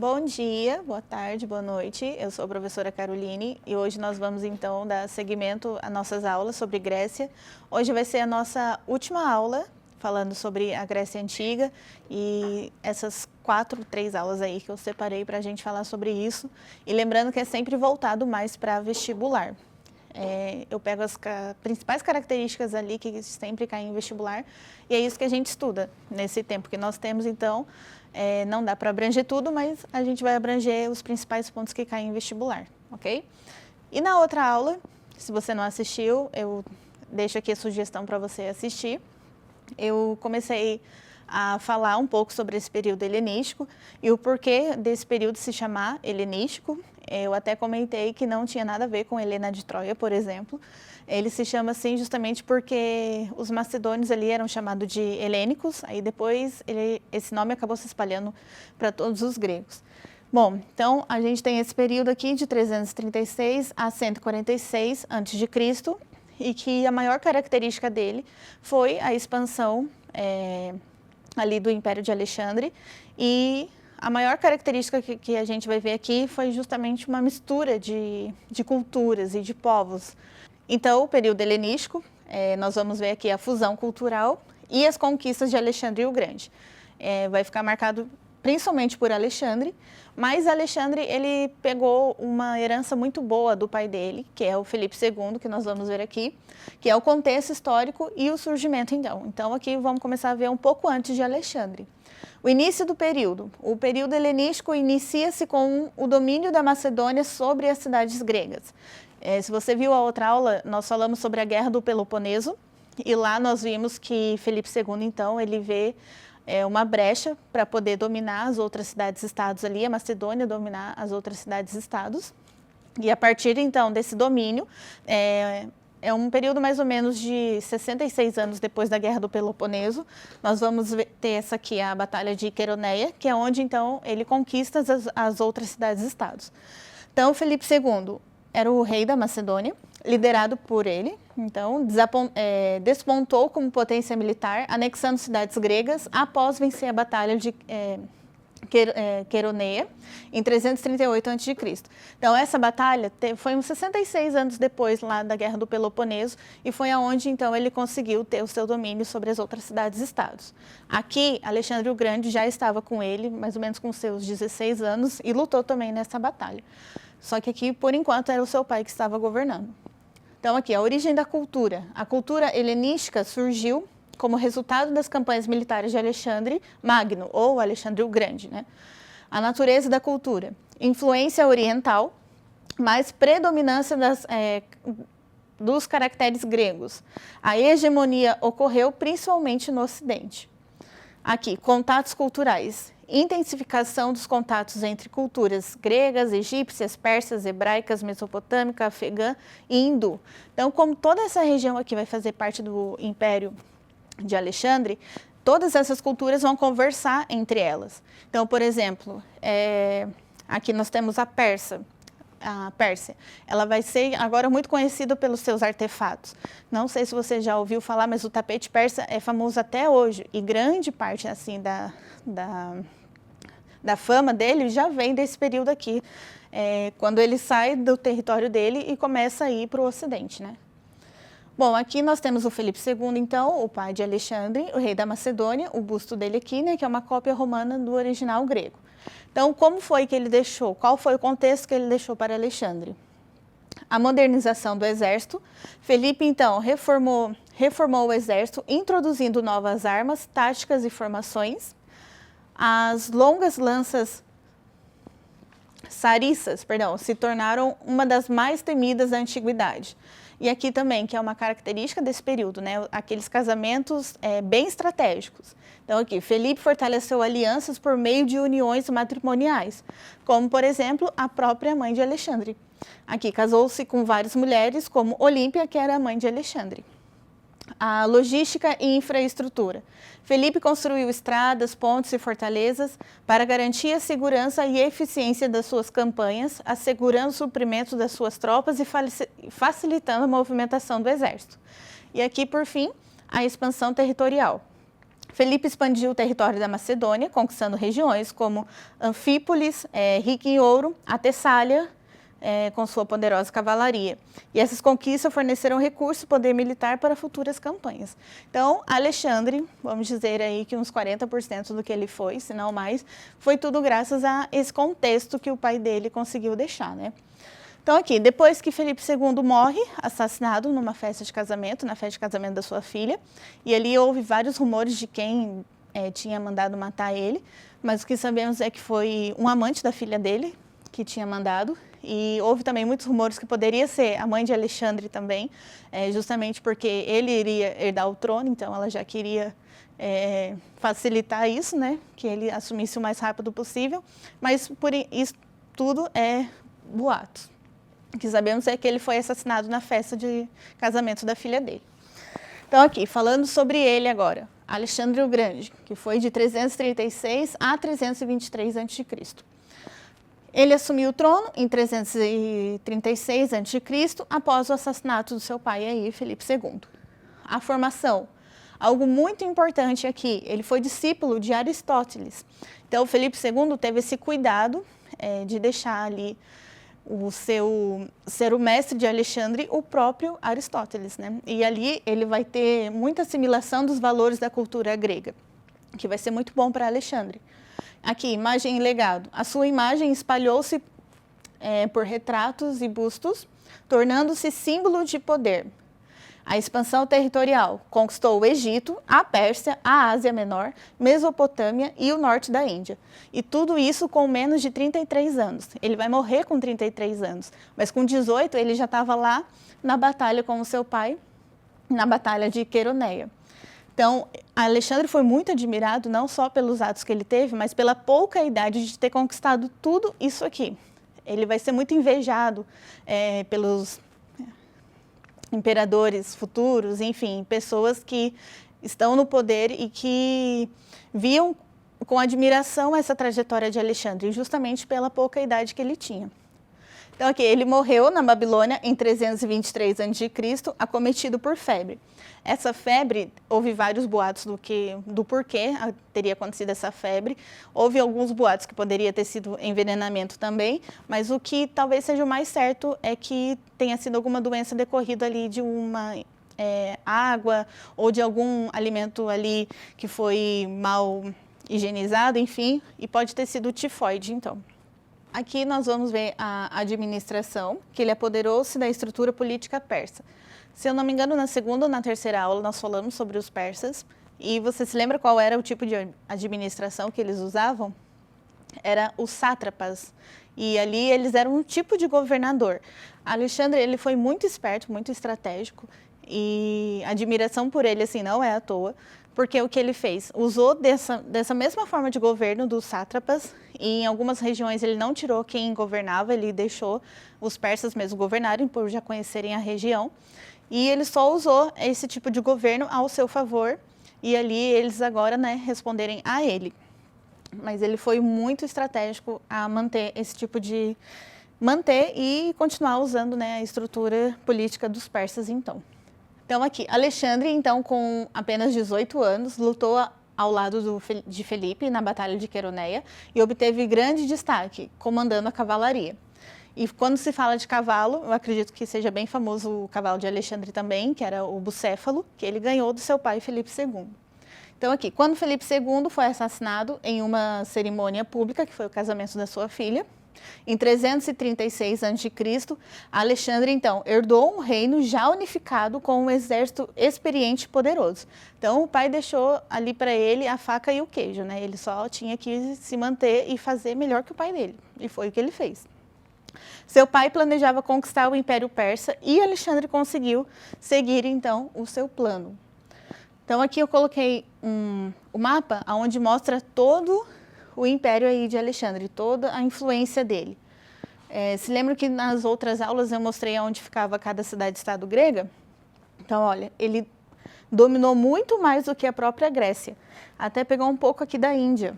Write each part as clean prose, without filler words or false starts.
Bom dia, boa tarde, boa noite. Eu sou a professora Caroline e hoje nós vamos então dar seguimento às nossas aulas sobre Grécia. Hoje vai ser a nossa última aula falando sobre a Grécia Antiga e essas três aulas aí que eu separei para a gente falar sobre isso. E lembrando que é sempre voltado mais para vestibular. Eu pego as principais características ali que sempre caem em vestibular e é isso que a gente estuda nesse tempo que nós temos, então não dá para abranger tudo, mas a gente vai abranger os principais pontos que caem em vestibular, ok? E na outra aula, se você não assistiu, eu deixo aqui a sugestão para você assistir. Eu comecei a falar um pouco sobre esse período helenístico e o porquê desse período se chamar helenístico. Eu até comentei que não tinha nada a ver com Helena de Troia, por exemplo. Ele se chama assim justamente porque os macedônios ali eram chamados de helênicos, aí depois esse nome acabou se espalhando para todos os gregos. Bom, então a gente tem esse período aqui de 336 a 146 a.C., e que a maior característica dele foi a expansão ali do Império de Alexandre, e a maior característica que a gente vai ver aqui foi justamente uma mistura de culturas e de povos. Então, o período helenístico, nós vamos ver aqui a fusão cultural e as conquistas de Alexandre o Grande. Vai ficar marcado principalmente por Alexandre, mas Alexandre ele pegou uma herança muito boa do pai dele, que é o Filipe II, que nós vamos ver aqui, que é o contexto histórico e o surgimento então. Então aqui vamos começar a ver um pouco antes de Alexandre. O início do período. O período helenístico inicia-se com o domínio da Macedônia sobre as cidades gregas. Se você viu a outra aula, nós falamos sobre a Guerra do Peloponeso, e lá nós vimos que Filipe II, então, ele vê uma brecha para poder dominar as outras cidades-estados ali, a Macedônia dominar as outras cidades-estados. E a partir, então, desse domínio, é um período mais ou menos de 66 anos depois da Guerra do Peloponeso. Nós vamos ter essa aqui, a Batalha de Queroneia, que é onde, então, ele conquista as outras cidades-estados. Então, Filipe II era o rei da Macedônia, liderado por ele, então, despontou como potência militar, anexando cidades gregas após vencer a Batalha de Queroneia, em 338 a.C. Então, essa batalha foi uns 66 anos depois lá da Guerra do Peloponeso e foi aonde, então, ele conseguiu ter o seu domínio sobre as outras cidades-estados. Aqui, Alexandre o Grande já estava com ele, mais ou menos com seus 16 anos, e lutou também nessa batalha. Só que aqui, por enquanto, era o seu pai que estava governando. Então, aqui, a origem da cultura. A cultura helenística surgiu como resultado das campanhas militares de Alexandre Magno, ou Alexandre o Grande, né? A natureza da cultura. Influência oriental, mas predominância dos caracteres gregos. A hegemonia ocorreu principalmente no Ocidente. Aqui, contatos culturais. Intensificação dos contatos entre culturas gregas, egípcias, persas, hebraicas, mesopotâmica, afegã e hindu. Então, como toda essa região aqui vai fazer parte do Império de Alexandre, todas essas culturas vão conversar entre elas. Então, por exemplo, aqui nós temos a Pérsia. Ela vai ser agora muito conhecida pelos seus artefatos. Não sei se você já ouviu falar, mas o tapete persa é famoso até hoje. E grande parte assim da fama dele já vem desse período aqui, quando ele sai do território dele e começa a ir para o Ocidente, né? Bom, aqui nós temos o Filipe II, então, o pai de Alexandre, o rei da Macedônia, o busto dele aqui, né, que é uma cópia romana do original grego. Então, como foi que ele deixou? Qual foi o contexto que ele deixou para Alexandre? A modernização do exército. Felipe, então, reformou o exército, introduzindo novas armas, táticas e formações. As longas lanças sarissas, se tornaram uma das mais temidas da antiguidade. E aqui também, que é uma característica desse período, né? Aqueles casamentos bem estratégicos. Então aqui, Felipe fortaleceu alianças por meio de uniões matrimoniais, como, por exemplo, a própria mãe de Alexandre. Aqui, casou-se com várias mulheres, como Olímpia, que era a mãe de Alexandre. A logística e infraestrutura. Felipe construiu estradas, pontes e fortalezas para garantir a segurança e eficiência das suas campanhas, assegurando o suprimento das suas tropas e facilitando a movimentação do exército. E aqui, por fim, a expansão territorial. Felipe expandiu o território da Macedônia, conquistando regiões como Anfípolis, rica em ouro, a Tessália, com sua poderosa cavalaria. E essas conquistas forneceram recursos e poder militar para futuras campanhas. Então, Alexandre, vamos dizer aí que uns 40% do que ele foi, se não mais, foi tudo graças a esse contexto que o pai dele conseguiu deixar, né? Então aqui, depois que Felipe II morre, assassinado numa festa de casamento, na festa de casamento da sua filha, e ali houve vários rumores de quem tinha mandado matar ele, mas o que sabemos é que foi um amante da filha dele que tinha mandado, e houve também muitos rumores que poderia ser a mãe de Alexandre também, justamente porque ele iria herdar o trono, então ela já queria facilitar isso, né, que ele assumisse o mais rápido possível, mas por isso tudo é boatos. O que sabemos é que ele foi assassinado na festa de casamento da filha dele. Então aqui, falando sobre ele agora, Alexandre o Grande, que foi de 336 a 323 a.C. Ele assumiu o trono em 336 a.C., após o assassinato do seu pai aí, Felipe II. A formação, algo muito importante aqui, ele foi discípulo de Aristóteles. Então, Felipe II teve esse cuidado de deixar ali ser o mestre de Alexandre, o próprio Aristóteles, né? E ali ele vai ter muita assimilação dos valores da cultura grega, que vai ser muito bom para Alexandre. Aqui, imagem e legado. A sua imagem espalhou-se por retratos e bustos, tornando-se símbolo de poder. A expansão territorial conquistou o Egito, a Pérsia, a Ásia Menor, Mesopotâmia e o norte da Índia. E tudo isso com menos de 33 anos. Ele vai morrer com 33 anos, mas com 18 ele já estava lá na batalha com o seu pai, na batalha de Queroneia. Então, Alexandre foi muito admirado, não só pelos atos que ele teve, mas pela pouca idade de ter conquistado tudo isso aqui. Ele vai ser muito invejado pelos imperadores futuros, enfim, pessoas que estão no poder e que viam com admiração essa trajetória de Alexandre, justamente pela pouca idade que ele tinha. Então, aqui, ele morreu na Babilônia em 323 a.C., acometido por febre. Essa febre, houve vários boatos do porquê teria acontecido essa febre. Houve alguns boatos que poderia ter sido envenenamento também, mas o que talvez seja o mais certo é que tenha sido alguma doença decorrida ali de uma água ou de algum alimento ali que foi mal higienizado, enfim, e pode ter sido tifoide, então. Aqui nós vamos ver a administração, que ele apoderou-se da estrutura política persa. Se eu não me engano, na segunda ou na terceira aula nós falamos sobre os persas. E você se lembra qual era o tipo de administração que eles usavam? Era os sátrapas. E ali eles eram um tipo de governador. Alexandre, ele foi muito esperto, muito estratégico. E a admiração por ele, assim, não é à toa. Porque o que ele fez? Usou dessa mesma forma de governo dos sátrapas, e em algumas regiões ele não tirou quem governava, ele deixou os persas mesmo governarem, por já conhecerem a região, e ele só usou esse tipo de governo ao seu favor, e ali eles agora, né, responderem a ele. Mas ele foi muito estratégico a manter esse tipo de... manter e continuar usando, né, a estrutura política dos persas, então. Então aqui, Alexandre, então, com apenas 18 anos, lutou ao lado de Felipe na Batalha de Queroneia e obteve grande destaque, comandando a cavalaria. E quando se fala de cavalo, eu acredito que seja bem famoso o cavalo de Alexandre também, que era o bucéfalo, que ele ganhou do seu pai Felipe II. Então aqui, quando Felipe II foi assassinado em uma cerimônia pública, que foi o casamento da sua filha, em 336 a.C., Alexandre, então, herdou um reino já unificado com um exército experiente e poderoso. Então, o pai deixou ali para ele a faca e o queijo, né? Ele só tinha que se manter e fazer melhor que o pai dele. E foi o que ele fez. Seu pai planejava conquistar o Império Persa e Alexandre conseguiu seguir, então, o seu plano. Então, aqui eu coloquei o mapa onde mostra todo o império aí de Alexandre, toda a influência dele. Se lembra que nas outras aulas eu mostrei onde ficava cada cidade-estado grega? Então, olha, ele dominou muito mais do que a própria Grécia. Até pegou um pouco aqui da Índia.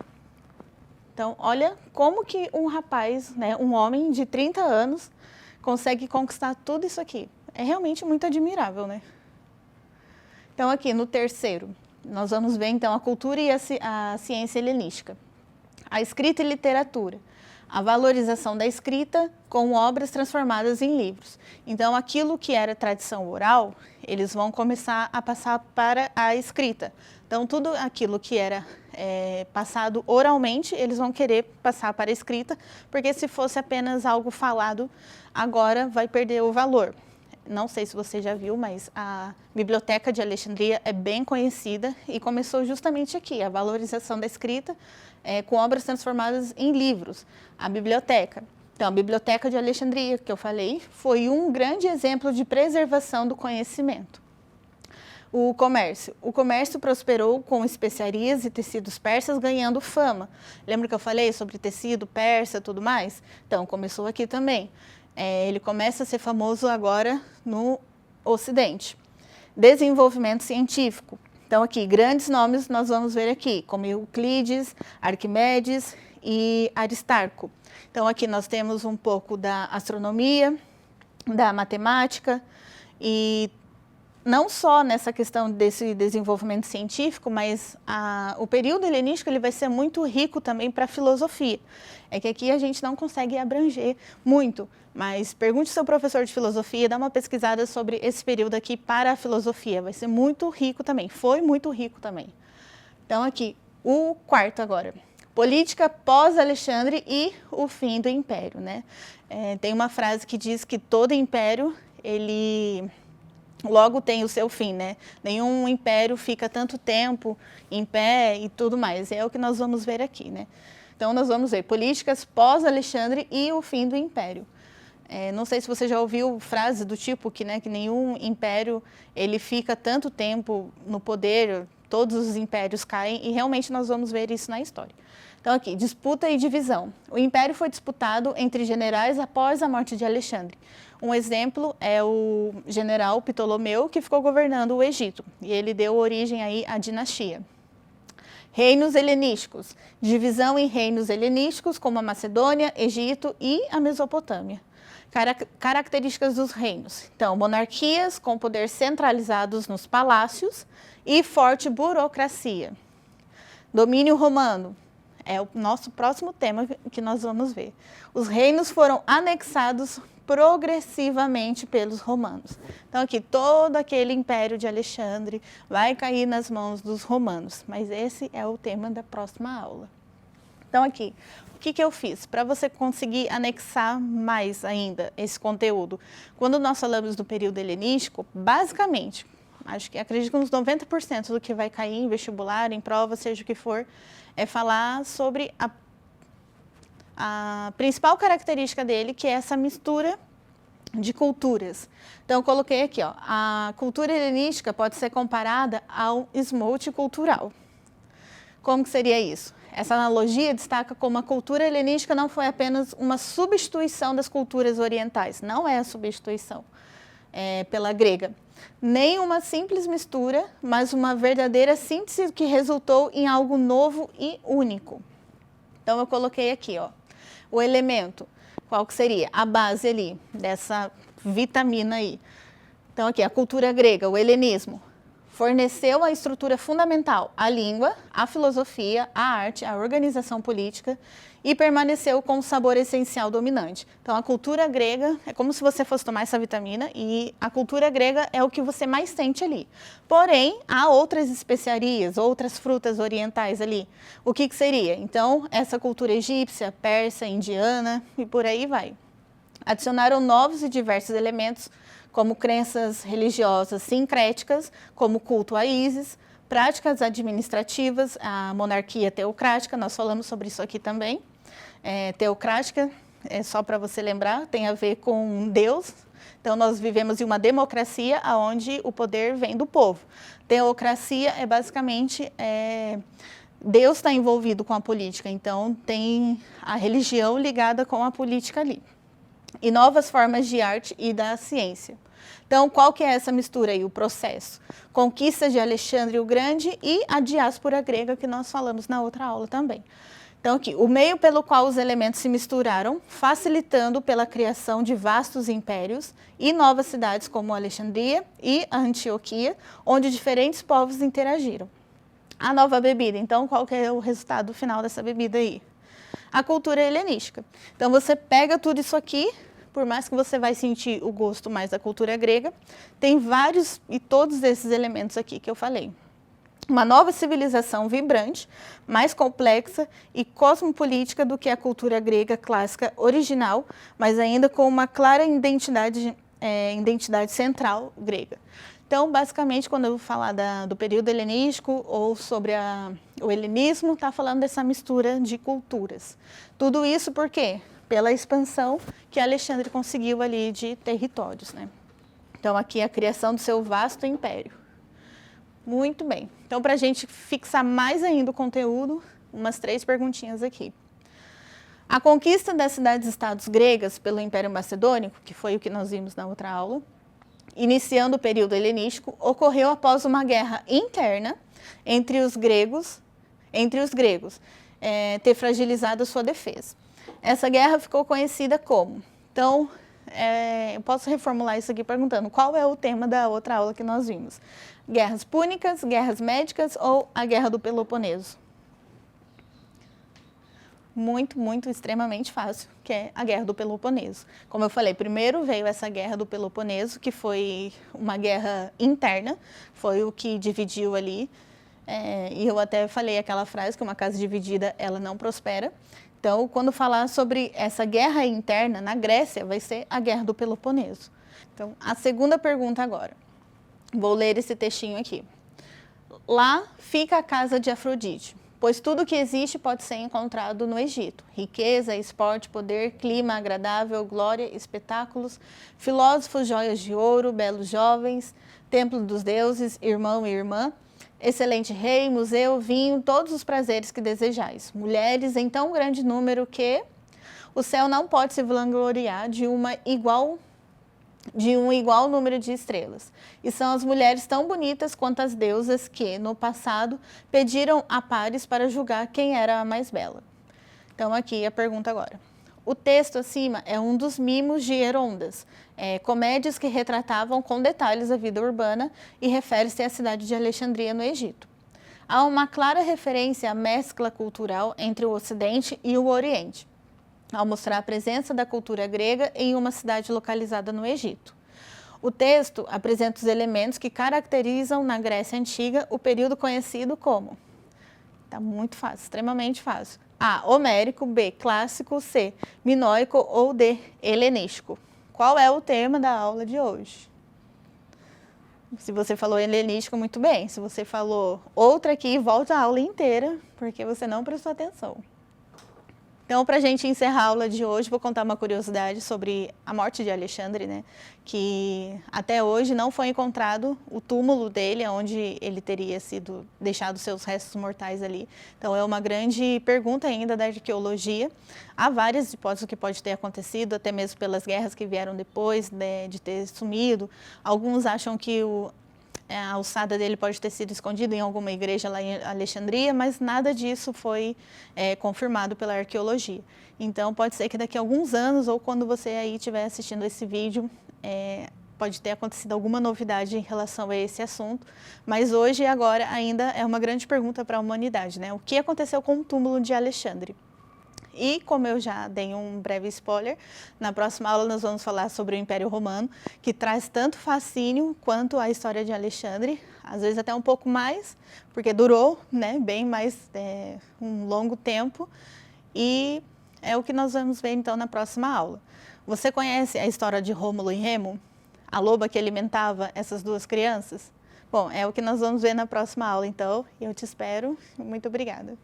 Então, olha como que um rapaz, né, um homem de 30 anos, consegue conquistar tudo isso aqui. É realmente muito admirável, né? Então, aqui no terceiro, Nós vamos ver, então, a cultura e a ciência helenística. A escrita e literatura. A valorização da escrita com obras transformadas em livros. Então, aquilo que era tradição oral, eles vão começar a passar para a escrita. Então, tudo aquilo que era passado oralmente, eles vão querer passar para a escrita, porque se fosse apenas algo falado, agora vai perder o valor. Não sei se você já viu, mas a Biblioteca de Alexandria é bem conhecida e começou justamente aqui, a valorização da escrita com obras transformadas em livros, a biblioteca. Então, a Biblioteca de Alexandria, que eu falei, foi um grande exemplo de preservação do conhecimento. O comércio prosperou com especiarias e tecidos persas ganhando fama. Lembra que eu falei sobre tecido persa e tudo mais? Então, começou aqui também. Ele começa a ser famoso agora no Ocidente. Desenvolvimento científico. Então, aqui, grandes nomes nós vamos ver aqui, como Euclides, Arquimedes e Aristarco. Então, aqui nós temos um pouco da astronomia, da matemática e não só nessa questão desse desenvolvimento científico, mas o período helenístico ele vai ser muito rico também para a filosofia. É que aqui a gente não consegue abranger muito, mas pergunte ao seu professor de filosofia, dá uma pesquisada sobre esse período aqui para a filosofia, vai ser muito rico também, foi muito rico também. Então aqui, o quarto agora, política pós-Alexandre e o fim do império, né? Tem uma frase que diz que todo império, ele logo tem o seu fim, né? Nenhum império fica tanto tempo em pé e tudo mais. É o que nós vamos ver aqui, né? Então, nós vamos ver políticas pós-Alexandre e o fim do império. Não sei se você já ouviu frases do tipo que nenhum império ele fica tanto tempo no poder, todos os impérios caem, e realmente nós vamos ver isso na história. Então, aqui, disputa e divisão. O império foi disputado entre generais após a morte de Alexandre. Um exemplo é o general Ptolomeu, que ficou governando o Egito, e ele deu origem aí à dinastia. Reinos helenísticos. Divisão em reinos helenísticos, como a Macedônia, Egito e a Mesopotâmia. Características dos reinos. Então, monarquias com poder centralizados nos palácios e forte burocracia. Domínio romano. É o nosso próximo tema que nós vamos ver. Os reinos foram anexados progressivamente pelos romanos. Então, aqui, todo aquele império de Alexandre vai cair nas mãos dos romanos, mas esse é o tema da próxima aula. Então, aqui, o que eu fiz? Para você conseguir anexar mais ainda esse conteúdo, quando nós falamos do período helenístico, basicamente, acredito que uns 90% do que vai cair em vestibular, em prova, seja o que for, é falar sobre a principal característica dele, que é essa mistura de culturas. Então, eu coloquei aqui, ó, a cultura helenística pode ser comparada ao esmalte cultural. Como que seria isso? Essa analogia destaca como a cultura helenística não foi apenas uma substituição das culturas orientais, não é a substituição pela grega, nem uma simples mistura, mas uma verdadeira síntese que resultou em algo novo e único. Então, eu coloquei aqui, ó, o elemento, qual que seria? A base ali, dessa vitamina aí. Então, aqui, a cultura grega, o helenismo, forneceu a estrutura fundamental, a língua, a filosofia, a arte, a organização política e permaneceu com o sabor essencial dominante. Então, a cultura grega é como se você fosse tomar essa vitamina e a cultura grega é o que você mais sente ali. Porém, há outras especiarias, outras frutas orientais ali. O que seria? Então, essa cultura egípcia, persa, indiana e por aí vai. Adicionaram novos e diversos elementos, como crenças religiosas sincréticas, como culto a Ísis, práticas administrativas, a monarquia teocrática, nós falamos sobre isso aqui também. Teocrática, só para você lembrar, tem a ver com Deus. Então, nós vivemos em uma democracia onde o poder vem do povo. Teocracia é basicamente, Deus está envolvido com a política, então tem a religião ligada com a política ali. E novas formas de arte e da ciência. Então, qual que é essa mistura aí, o processo? Conquista de Alexandre o Grande e a diáspora grega, que nós falamos na outra aula também. Então, aqui, o meio pelo qual os elementos se misturaram, facilitando pela criação de vastos impérios e novas cidades como Alexandria e a Antioquia, onde diferentes povos interagiram. A nova bebida, então qual que é o resultado final dessa bebida aí? A cultura helenística. Então você pega tudo isso aqui, por mais que você vai sentir o gosto mais da cultura grega, tem vários e todos esses elementos aqui que eu falei. Uma nova civilização vibrante, mais complexa e cosmopolítica do que a cultura grega clássica original, mas ainda com uma clara identidade central grega. Então, basicamente, quando eu falar do período helenístico ou sobre o helenismo, está falando dessa mistura de culturas. Tudo isso por quê? Pela expansão que Alexandre conseguiu ali de territórios, né? Então, aqui a criação do seu vasto império. Muito bem. Então, para a gente fixar mais ainda o conteúdo, umas 3 perguntinhas aqui. A conquista das cidades-estados gregas pelo Império Macedônico, que foi o que nós vimos na outra aula, iniciando o período helenístico, ocorreu após uma guerra interna entre os gregos ter fragilizado a sua defesa. Essa guerra ficou conhecida como... Então, eu posso reformular isso aqui perguntando qual é o tema da outra aula que nós vimos. Guerras púnicas, guerras médicas ou a Guerra do Peloponeso? Muito, extremamente fácil, que é a Guerra do Peloponeso. Como eu falei, primeiro veio essa Guerra do Peloponeso, que foi uma guerra interna, foi o que dividiu ali, e eu até falei aquela frase que uma casa dividida, ela não prospera. Então, quando falar sobre essa guerra interna na Grécia, vai ser a Guerra do Peloponeso. Então, a segunda pergunta agora. Vou ler esse textinho aqui. Lá fica a casa de Afrodite, pois tudo que existe pode ser encontrado no Egito. Riqueza, esporte, poder, clima agradável, glória, espetáculos, filósofos, joias de ouro, belos jovens, templo dos deuses, irmão e irmã, excelente rei, museu, vinho, todos os prazeres que desejais. Mulheres em tão grande número que o céu não pode se vangloriar de um igual número de estrelas. E são as mulheres tão bonitas quanto as deusas que, no passado, pediram a pares para julgar quem era a mais bela. Então, aqui a pergunta agora. O texto acima é um dos mimos de Herondas, comédias que retratavam com detalhes a vida urbana e refere-se à cidade de Alexandria, no Egito. Há uma clara referência à mescla cultural entre o Ocidente e o Oriente, ao mostrar a presença da cultura grega em uma cidade localizada no Egito. O texto apresenta os elementos que caracterizam na Grécia Antiga o período conhecido como... Está muito fácil, extremamente fácil. A, homérico, B, clássico, C, minoico ou D, helenístico. Qual é o tema da aula de hoje? Se você falou helenístico, muito bem. Se você falou outra aqui, volta a aula inteira, porque você não prestou atenção. Então, para a gente encerrar a aula de hoje, vou contar uma curiosidade sobre a morte de Alexandre, né? Que até hoje não foi encontrado o túmulo dele, onde ele teria sido deixado seus restos mortais ali. Então, é uma grande pergunta ainda da arqueologia. Há várias hipóteses do que pode ter acontecido, até mesmo pelas guerras que vieram depois, né, de ter sumido. Alguns acham que a alçada dele pode ter sido escondida em alguma igreja lá em Alexandria, mas nada disso foi confirmado pela arqueologia. Então, pode ser que daqui a alguns anos, ou quando você aí estiver assistindo esse vídeo, pode ter acontecido alguma novidade em relação a esse assunto, mas hoje e agora ainda é uma grande pergunta para a humanidade, né? O que aconteceu com o túmulo de Alexandre? E, como eu já dei um breve spoiler, na próxima aula nós vamos falar sobre o Império Romano, que traz tanto fascínio quanto a história de Alexandre, às vezes até um pouco mais, porque durou, né, bem mais um longo tempo, e é o que nós vamos ver então na próxima aula. Você conhece a história de Rômulo e Remo? A loba que alimentava essas duas crianças? Bom, é o que nós vamos ver na próxima aula, então, eu te espero. Muito obrigada.